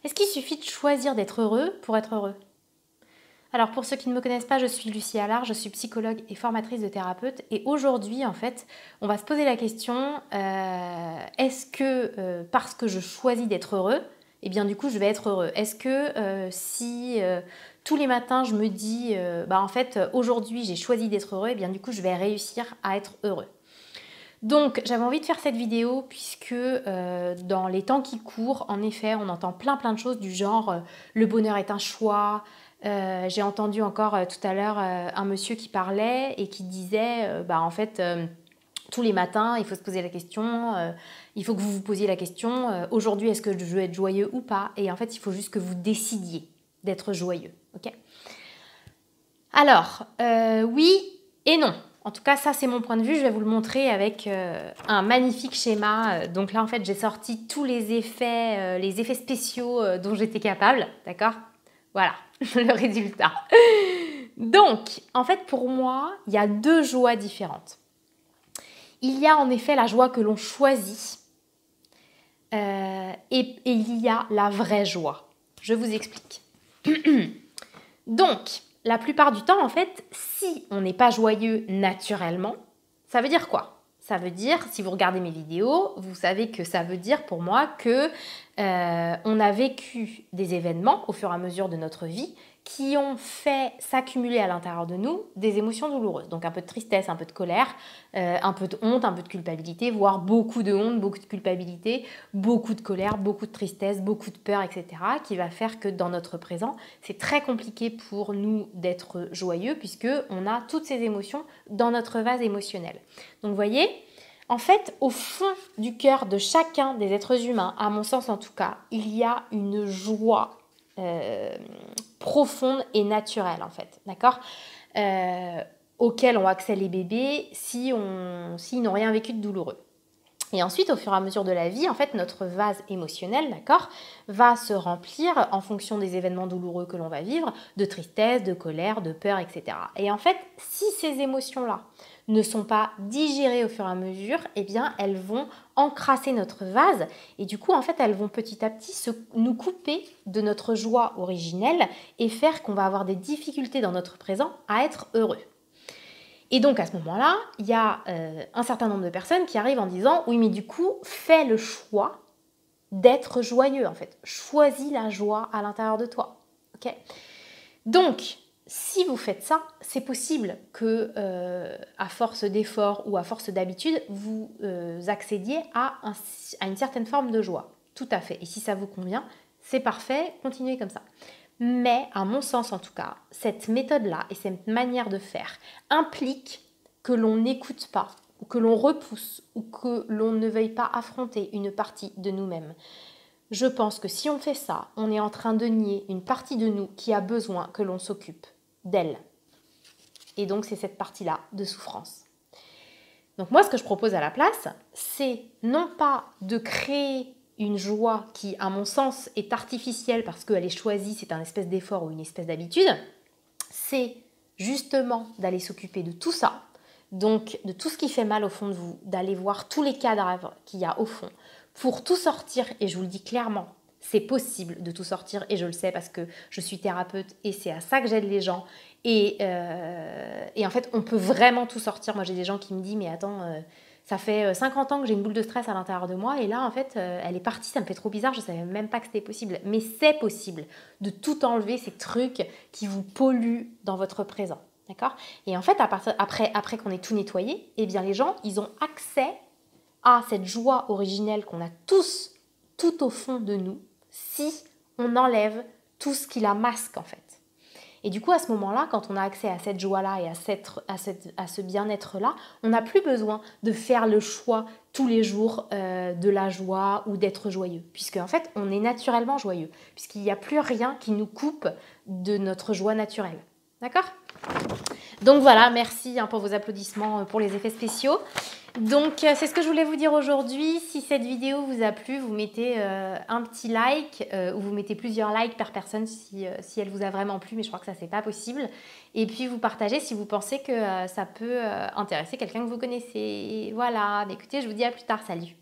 Est-ce qu'il suffit de choisir d'être heureux pour être heureux? Alors pour ceux qui ne me connaissent pas, je suis Lucie Allard, je suis psychologue et formatrice de thérapeute. Et aujourd'hui, en fait, on va se poser la question, est-ce que parce que je choisis d'être heureux, eh bien du coup je vais être heureux? Est-ce que si tous les matins je me dis, en fait aujourd'hui j'ai choisi d'être heureux, eh bien du coup je vais réussir à être heureux? Donc j'avais envie de faire cette vidéo puisque dans les temps qui courent, en effet, on entend plein de choses du genre le bonheur est un choix. J'ai entendu encore tout à l'heure un monsieur qui parlait et qui disait en fait tous les matins il faut se poser la question, il faut que vous vous posiez la question aujourd'hui est-ce que je veux être joyeux ou pas, et en fait il faut juste que vous décidiez d'être joyeux, ok? Alors oui et non. En tout cas, ça, c'est mon point de vue. Je vais vous le montrer avec un magnifique schéma. Donc là, en fait, j'ai sorti tous les effets spéciaux dont j'étais capable. D'accord? Voilà, le résultat. Donc, en fait, pour moi, il y a deux joies différentes. Il y a en effet la joie que l'on choisit et il y a la vraie joie. Je vous explique. Donc, la plupart du temps, en fait, si on n'est pas joyeux naturellement, ça veut dire quoi? Ça veut dire, si vous regardez mes vidéos, vous savez que ça veut dire pour moi que on a vécu des événements au fur et à mesure de notre vie qui ont fait s'accumuler à l'intérieur de nous des émotions douloureuses. Donc un peu de tristesse, un peu de colère, un peu de honte, un peu de culpabilité, voire beaucoup de honte, beaucoup de culpabilité, beaucoup de colère, beaucoup de tristesse, beaucoup de peur, etc. qui va faire que dans notre présent, c'est très compliqué pour nous d'être joyeux puisque on a toutes ces émotions dans notre vase émotionnel. Donc vous voyez, en fait, au fond du cœur de chacun des êtres humains, à mon sens en tout cas, il y a une joie profonde et naturelle en fait, d'accord, auquel ont accès les bébés s'ils n'ont rien vécu de douloureux. Et ensuite, au fur et à mesure de la vie, en fait, notre vase émotionnel, d'accord, va se remplir en fonction des événements douloureux que l'on va vivre, de tristesse, de colère, de peur, etc. Et en fait, si ces émotions-là ne sont pas digérées au fur et à mesure, eh bien, elles vont encrasser notre vase et du coup, en fait, elles vont petit à petit nous couper de notre joie originelle et faire qu'on va avoir des difficultés dans notre présent à être heureux. Et donc à ce moment-là, il y a un certain nombre de personnes qui arrivent en disant « Oui, mais du coup, fais le choix d'être joyeux, en fait. Choisis la joie à l'intérieur de toi. Okay » Donc, si vous faites ça, c'est possible que, à force d'effort ou à force d'habitude, vous accédiez à une certaine forme de joie. Tout à fait. Et si ça vous convient, c'est parfait, continuez comme ça. Mais, à mon sens en tout cas, cette méthode-là et cette manière de faire implique que l'on n'écoute pas, ou que l'on repousse, ou que l'on ne veuille pas affronter une partie de nous-mêmes. Je pense que si on fait ça, on est en train de nier une partie de nous qui a besoin que l'on s'occupe d'elle. Et donc, c'est cette partie-là de souffrance. Donc moi, ce que je propose à la place, c'est non pas de créer une joie qui, à mon sens, est artificielle parce qu'elle est choisie, c'est un espèce d'effort ou une espèce d'habitude, c'est justement d'aller s'occuper de tout ça, donc de tout ce qui fait mal au fond de vous, d'aller voir tous les cadavres qu'il y a au fond, pour tout sortir, et je vous le dis clairement, c'est possible de tout sortir, et je le sais parce que je suis thérapeute, et c'est à ça que j'aide les gens, et en fait, on peut vraiment tout sortir. Moi, j'ai des gens qui me disent, mais attends, ça fait 50 ans que j'ai une boule de stress à l'intérieur de moi et là, en fait, elle est partie, ça me fait trop bizarre, je ne savais même pas que c'était possible. Mais c'est possible de tout enlever, ces trucs qui vous polluent dans votre présent. D'accord ? Et en fait, après qu'on ait tout nettoyé, eh bien, les gens, ils ont accès à cette joie originelle qu'on a tous, tout au fond de nous, si on enlève tout ce qui la masque, en fait. Et du coup, à ce moment-là, quand on a accès à cette joie-là et à ce bien-être-là, on n'a plus besoin de faire le choix tous les jours de la joie ou d'être joyeux. Puisque en fait, on est naturellement joyeux. Puisqu'il n'y a plus rien qui nous coupe de notre joie naturelle. D'accord ? Donc voilà, merci pour vos applaudissements pour les effets spéciaux. Donc c'est ce que je voulais vous dire aujourd'hui. Si cette vidéo vous a plu, vous mettez un petit like ou vous mettez plusieurs likes par personne si elle vous a vraiment plu, mais je crois que ça c'est pas possible. Et puis vous partagez si vous pensez que ça peut intéresser quelqu'un que vous connaissez. Voilà, écoutez, je vous dis à plus tard, salut.